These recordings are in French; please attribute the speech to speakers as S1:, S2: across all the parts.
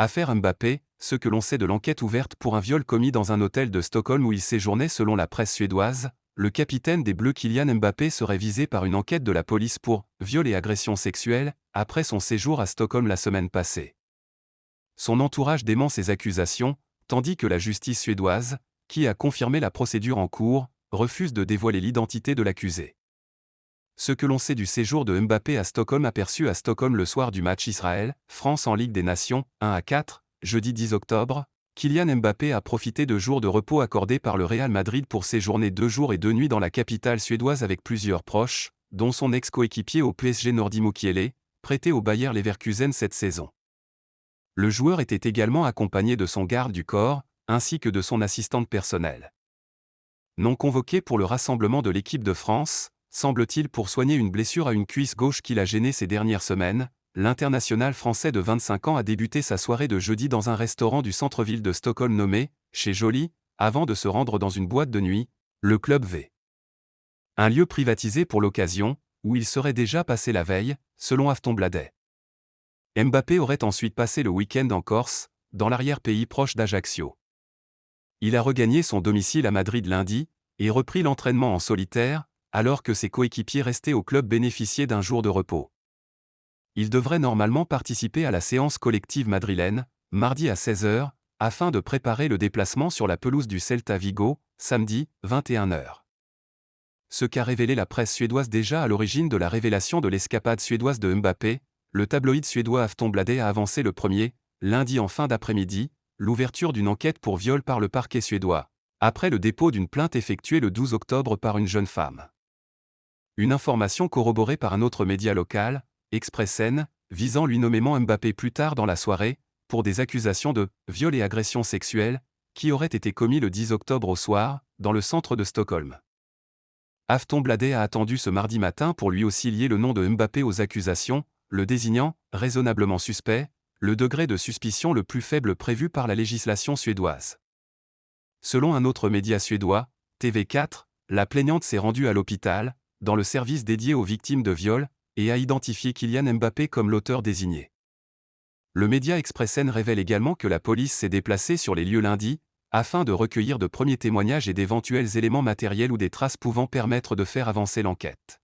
S1: Affaire Mbappé, ce que l'on sait de l'enquête ouverte pour un viol commis dans un hôtel de Stockholm où il séjournait selon la presse suédoise, le capitaine des Bleus Kylian Mbappé serait visé par une enquête de la police pour viol et agression sexuelle, après son séjour à Stockholm la semaine passée. Son entourage dément ces accusations, tandis que la justice suédoise, qui a confirmé la procédure en cours, refuse de dévoiler l'identité de l'accusé. Ce que l'on sait du séjour de Mbappé à Stockholm aperçu à Stockholm le soir du match Israël-France en Ligue des Nations, 1-4, jeudi 10 octobre, Kylian Mbappé a profité de jours de repos accordés par le Real Madrid pour séjourner 2 jours et 2 nuits dans la capitale suédoise avec plusieurs proches, dont son ex-coéquipier au PSG Nordi Mukiele, prêté au Bayer Leverkusen cette saison. Le joueur était également accompagné de son garde du corps, ainsi que de son assistante personnelle. Non convoqué pour le rassemblement de l'équipe de France, semble-t-il pour soigner une blessure à une cuisse gauche qui l'a gêné ces dernières semaines, l'international français de 25 ans a débuté sa soirée de jeudi dans un restaurant du centre-ville de Stockholm nommé « Chez Jolie », avant de se rendre dans une boîte de nuit, le Club V. Un lieu privatisé pour l'occasion, où il serait déjà passé la veille, selon Aftonbladet. Mbappé aurait ensuite passé le week-end en Corse, dans l'arrière-pays proche d'Ajaccio. Il a regagné son domicile à Madrid lundi, et repris l'entraînement en solitaire, alors que ses coéquipiers restés au club bénéficiaient d'un jour de repos. Il devrait normalement participer à la séance collective madrilène, mardi à 16h, afin de préparer le déplacement sur la pelouse du Celta Vigo, samedi, 21h. Ce qu'a révélé la presse suédoise déjà à l'origine de la révélation de l'escapade suédoise de Mbappé, le tabloïd suédois Aftonbladet a avancé le 1er, lundi en fin d'après-midi, l'ouverture d'une enquête pour viol par le parquet suédois, après le dépôt d'une plainte effectuée le 12 octobre par une jeune femme. Une information corroborée par un autre média local, Expressen, visant lui nommément Mbappé plus tard dans la soirée, pour des accusations de viol et agression sexuelle, qui auraient été commis le 10 octobre au soir, dans le centre de Stockholm. Aftonbladet a attendu ce mardi matin pour lui aussi lier le nom de Mbappé aux accusations, le désignant, raisonnablement suspect, le degré de suspicion le plus faible prévu par la législation suédoise. Selon un autre média suédois, TV4, la plaignante s'est rendue à l'hôpital, dans le service dédié aux victimes de viol, et a identifié Kylian Mbappé comme l'auteur désigné. Le média Expressen révèle également que la police s'est déplacée sur les lieux lundi, afin de recueillir de premiers témoignages et d'éventuels éléments matériels ou des traces pouvant permettre de faire avancer l'enquête.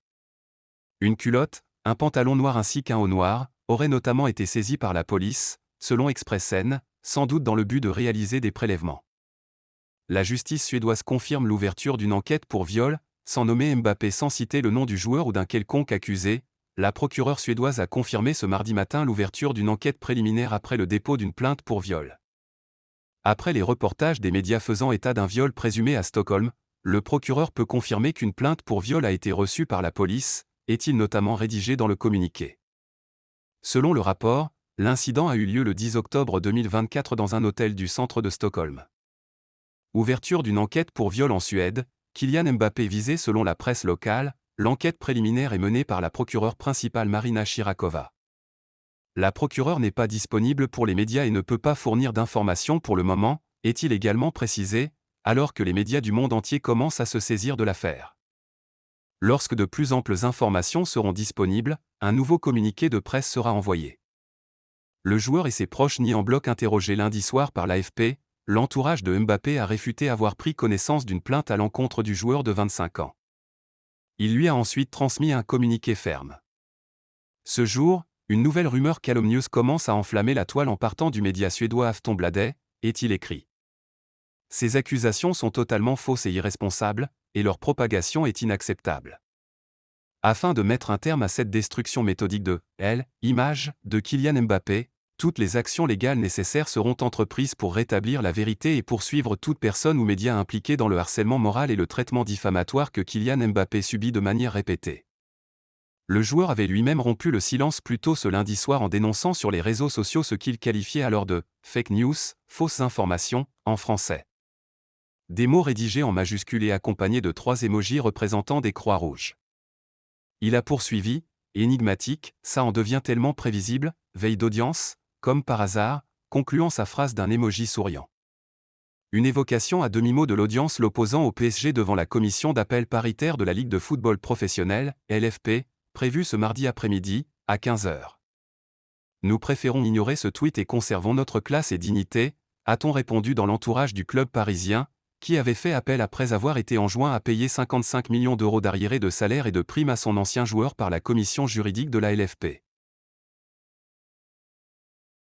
S1: Une culotte, un pantalon noir ainsi qu'un haut noir, auraient notamment été saisis par la police, selon Expressen, sans doute dans le but de réaliser des prélèvements. La justice suédoise confirme l'ouverture d'une enquête pour viol, sans nommer Mbappé sans citer le nom du joueur ou d'un quelconque accusé. La procureure suédoise a confirmé ce mardi matin l'ouverture d'une enquête préliminaire après le dépôt d'une plainte pour viol. Après les reportages des médias faisant état d'un viol présumé à Stockholm, le procureur peut confirmer qu'une plainte pour viol a été reçue par la police, est-il notamment rédigé dans le communiqué. Selon le rapport, l'incident a eu lieu le 10 octobre 2024 dans un hôtel du centre de Stockholm. Ouverture d'une enquête pour viol en Suède, Kylian Mbappé visé selon la presse locale, l'enquête préliminaire est menée par la procureure principale Marina Shirakova. La procureure n'est pas disponible pour les médias et ne peut pas fournir d'informations pour le moment, est-il également précisé, alors que les médias du monde entier commencent à se saisir de l'affaire. Lorsque de plus amples informations seront disponibles, un nouveau communiqué de presse sera envoyé. Le joueur et ses proches nient en bloc interrogés lundi soir par l'AFP, l'entourage de Mbappé a réfuté avoir pris connaissance d'une plainte à l'encontre du joueur de 25 ans. Il lui a ensuite transmis un communiqué ferme. Ce jour, une nouvelle rumeur calomnieuse commence à enflammer la toile en partant du média suédois Aftonbladet, est-il écrit. Ces accusations sont totalement fausses et irresponsables, et leur propagation est inacceptable. Afin de mettre un terme à cette destruction méthodique de l'image de Kylian Mbappé, toutes les actions légales nécessaires seront entreprises pour rétablir la vérité et poursuivre toute personne ou média impliquée dans le harcèlement moral et le traitement diffamatoire que Kylian Mbappé subit de manière répétée. Le joueur avait lui-même rompu le silence plus tôt ce lundi soir en dénonçant sur les réseaux sociaux ce qu'il qualifiait alors de « fake news », fausses informations, en français. Des mots rédigés en majuscules et accompagnés de 3 émojis représentant des croix rouges. Il a poursuivi, énigmatique, ça en devient tellement prévisible, veille d'audience, comme par hasard, concluant sa phrase d'un émoji souriant. Une évocation à demi-mot de l'audience l'opposant au PSG devant la commission d'appel paritaire de la Ligue de football professionnel, LFP, prévue ce mardi après-midi, à 15h. Nous préférons ignorer ce tweet et conservons notre classe et dignité, a-t-on répondu dans l'entourage du club parisien, qui avait fait appel après avoir été enjoint à payer 55 millions d'euros d'arriérés de salaire et de primes à son ancien joueur par la commission juridique de la LFP.